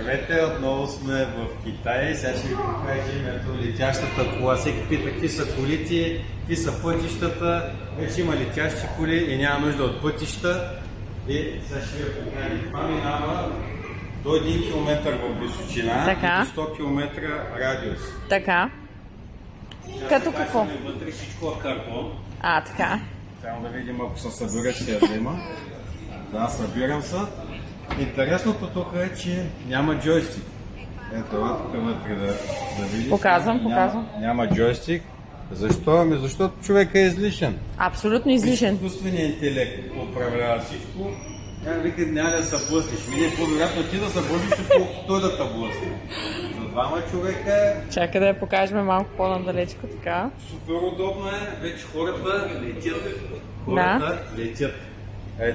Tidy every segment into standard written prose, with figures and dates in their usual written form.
Здравейте, отново сме в Китай. Сега ще ви покажем ето летящата кола. Всеки пита какви са колите, какви са пътищата. Вече има летящи коли и няма нужда от пътища. И сега ще ви покажем. Това минава до 1 км в височина и до 100 км радиус. Така. Като какво? Вътре всичко е картон. Така. Трябва да видим, ако се събира, ще я взема. Да, събирам се. Интересното тук е, че няма джойстик. Ето, тук вътре да видиш. Показвам. Няма джойстик. Защо? Ами защото човек е излишен. Абсолютно излишен. Изкуственият интелект управлява всичко. Няма да се блъснеш. Мине по-вероятно ти да се блъснеш, колкото той да те блъсне. За двама човека... Чакай да я покажем малко по-надалечко, така. Супер удобно е. Вече хората летят.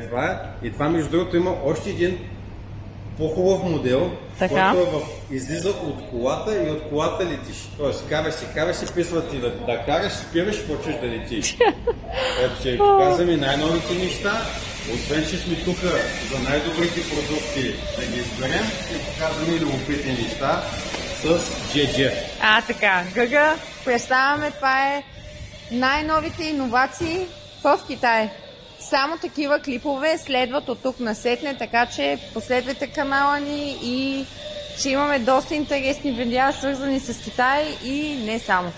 Това е. И това, между другото, има още един по-хубав модел, който излиза от колата и от колата летиш. Тоест, караш си, писват ти да караш, спираш и почваш да летиш. Ето, ще ви показвам и най-новите неща. Освен, че сме тук за най-добрите продукти да ги изберем, ще показваме и любопитни неща с JJ. Така, Гъга, представяме, това е най-новите иновации в Китай. Само такива клипове следват от тук насетне, така че последвайте канала ни и ще имаме доста интересни видеа, свързани с Китай и не само.